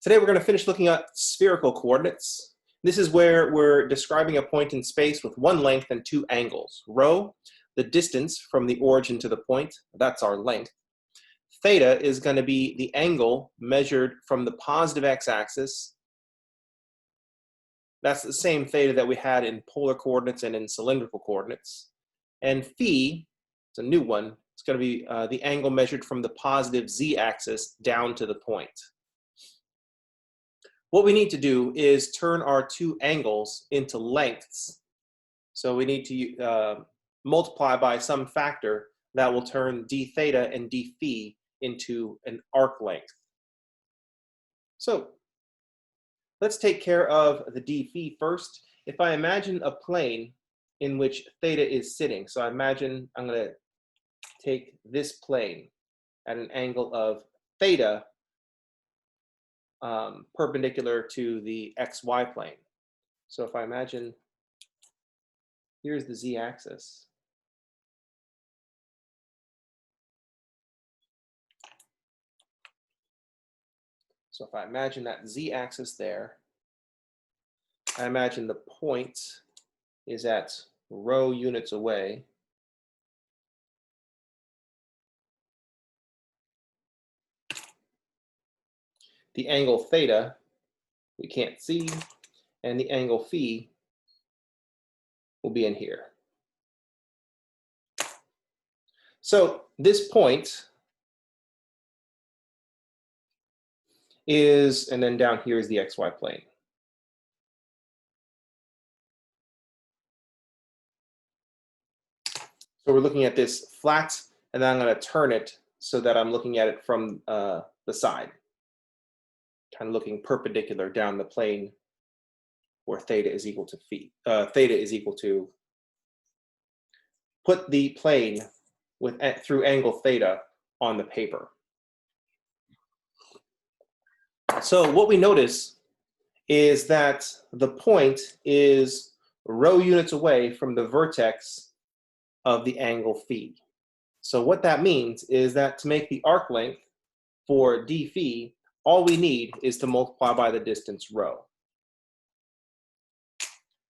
Today we're going to finish looking at spherical coordinates. This is where we're describing a point in space with one length and two angles. Rho, the distance from the origin to the point, that's our length. Theta is going to be the angle measured from the positive x-axis. That's the same theta that we had in polar coordinates and in cylindrical coordinates. And phi, it's a new one, it's going to be the angle measured from the positive z-axis down to the point. What we need to do is turn our two angles into lengths. So we need to multiply by some factor that will turn d theta and d phi into an arc length. So let's take care of the d phi first. If I imagine a plane in which theta is sitting, so I imagine I'm going to take this plane at an angle of theta perpendicular to the xy plane. So if I imagine, here's the z-axis. So if I imagine that z-axis there, I imagine the point is at rho units away. The angle theta, we can't see, and the angle phi will be in here. So this point is, and then down here is the xy plane. So we're looking at this flat, and then I'm going to turn it so that I'm looking at it from the side, kind of looking perpendicular down the plane where theta is equal to phi. Theta is equal to, put the plane through angle theta on the paper. So what we notice is that the point is rho units away from the vertex of the angle phi. So what that means is that to make the arc length for d phi, all we need is to multiply by the distance rho.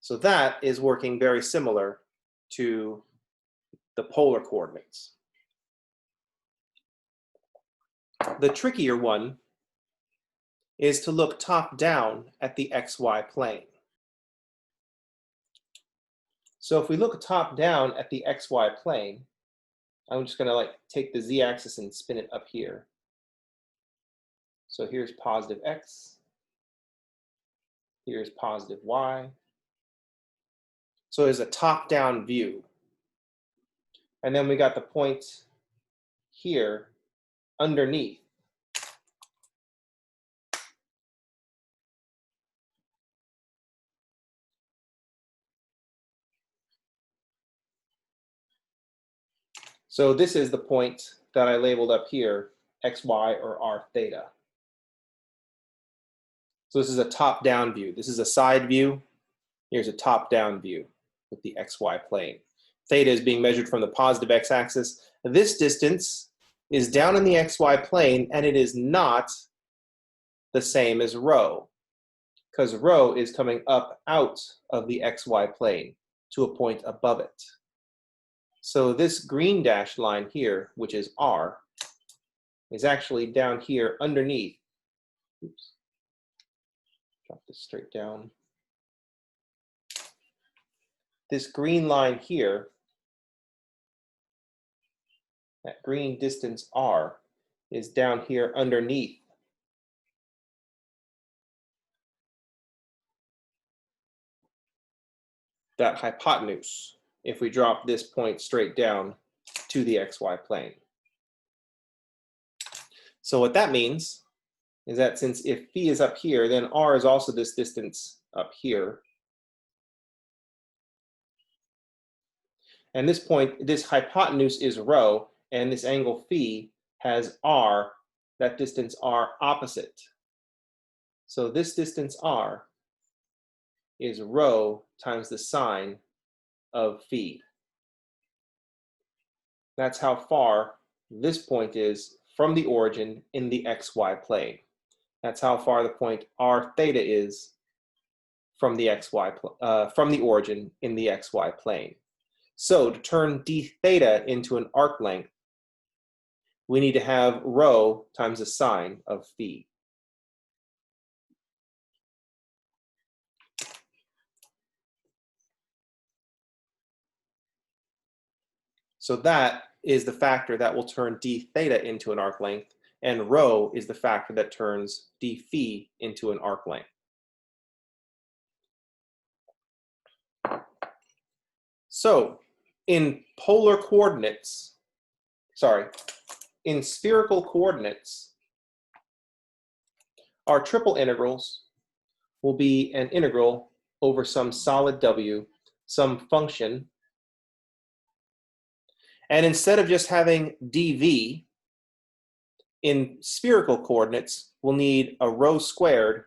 So that is working very similar to the polar coordinates. The trickier one is to look top down at the xy plane. So if we look top down at the xy plane, I'm just going to take the z-axis and spin it up here. So here's positive x, here's positive y. So there's a top-down view. And then we got the point here underneath. So this is the point that I labeled up here, xy or r theta. So this is a top-down view. This is a side view. Here's a top-down view with the xy plane. Theta is being measured from the positive x-axis. This distance is down in the xy plane, and it is not the same as rho, because rho is coming up out of the xy plane to a point above it. So this green dashed line here, which is r, is actually down here underneath. Oops. Drop this straight down. This green line here, that green distance r, is down here underneath that hypotenuse if we drop this point straight down to the xy plane. So what that means is that since if phi is up here, then r is also this distance up here. And this point, this hypotenuse is rho, and this angle phi has r, that distance r opposite. So this distance r is rho times the sine of phi. That's how far this point is from the origin in the xy plane. That's how far the point r theta is from the from the origin in the xy plane. So to turn d theta into an arc length, we need to have rho times the sine of phi. So that is the factor that will turn d theta into an arc length, and rho is the factor that turns d phi into an arc length. So in polar coordinates, in spherical coordinates, our triple integrals will be an integral over some solid w, some function. And instead of just having dv, in spherical coordinates, we'll need a rho squared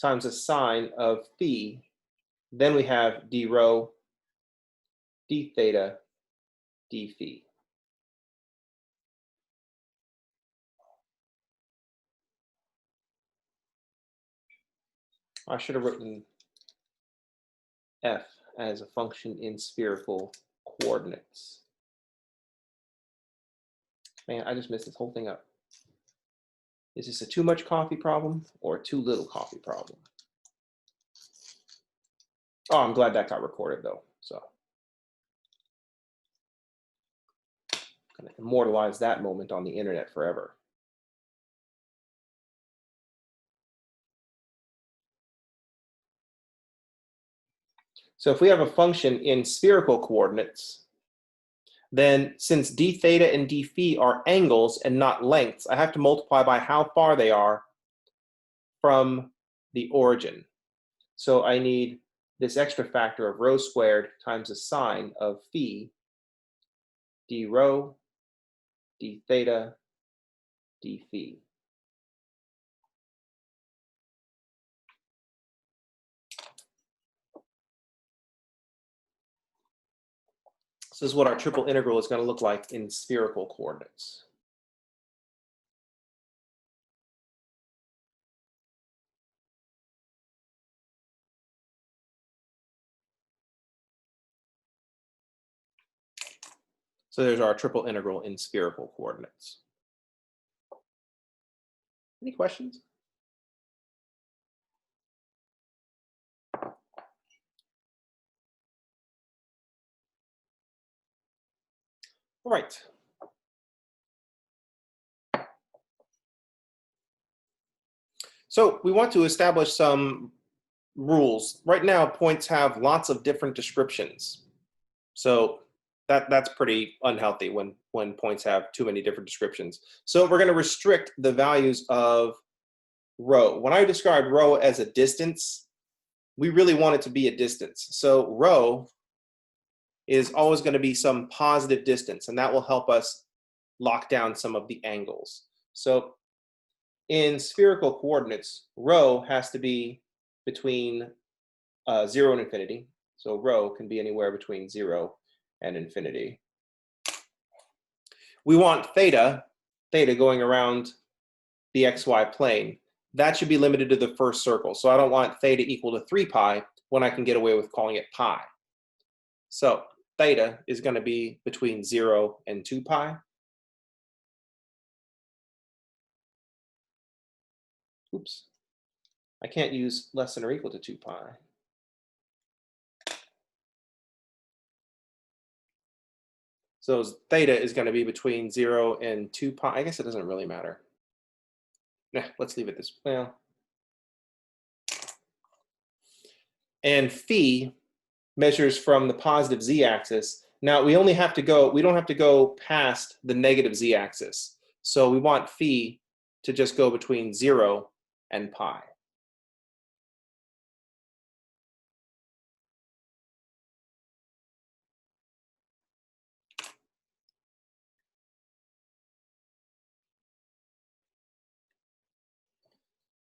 times the sine of phi. Then we have d rho, d theta, d phi. I should have written f as a function in spherical coordinates. Man, I just messed this whole thing up. Is this a too much coffee problem or a too little coffee problem? Oh, I'm glad that got recorded though. So I'm gonna immortalize that moment on the internet forever. So if we have a function in spherical coordinates, then since d theta and d phi are angles and not lengths, I have to multiply by how far they are from the origin. So I need this extra factor of rho squared times the sine of phi, d rho, d theta, d phi. So this is what our triple integral is going to look like in spherical coordinates. So there's our triple integral in spherical coordinates. Any questions? All right. So we want to establish some rules. Right now, points have lots of different descriptions. So that's pretty unhealthy when points have too many different descriptions. So we're going to restrict the values of rho. When I describe rho as a distance, we really want it to be a distance. So rho is always going to be some positive distance, and that will help us lock down some of the angles. So in spherical coordinates, rho has to be between 0 and infinity. So rho can be anywhere between 0 and infinity. We want theta going around the xy plane. That should be limited to the first circle. So I don't want theta equal to 3 pi when I can get away with calling it pi. So theta is going to be between 0 and 2 pi. Oops. I can't use less than or equal to 2 pi. So theta is going to be between 0 and 2 pi. I guess it doesn't really matter. Nah, let's leave it this way. Well, and phi measures from the positive z-axis. Now we don't have to go past the negative z-axis. So we want phi to just go between 0 and pi.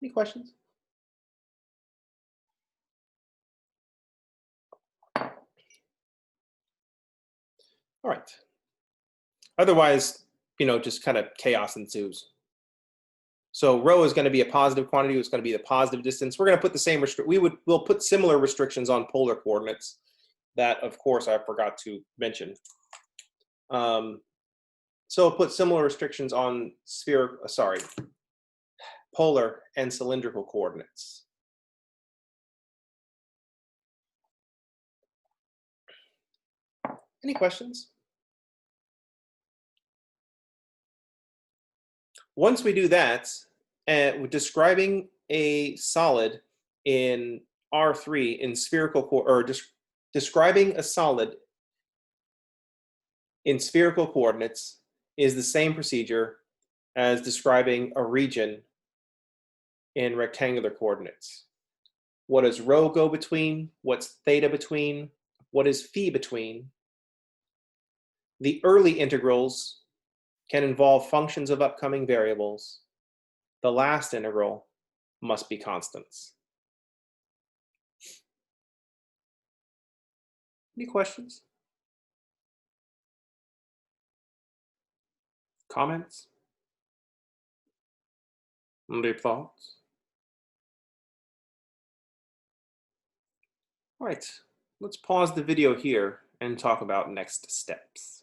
Any questions? All right. Otherwise, just kind of chaos ensues. So rho is going to be a positive quantity. It's going to be the positive distance. We're going to put the same we'll put similar restrictions on polar coordinates. That, of course, I forgot to mention. So we'll put similar restrictions on polar and cylindrical coordinates. Any questions? Once we do that, describing a solid in R3 in spherical describing a solid in spherical coordinates is the same procedure as describing a region in rectangular coordinates. What does rho go between? What's theta between? What is phi between? The early integrals can involve functions of upcoming variables. The last integral must be constants. Any questions? Comments? Deep thoughts? All right, let's pause the video here and talk about next steps.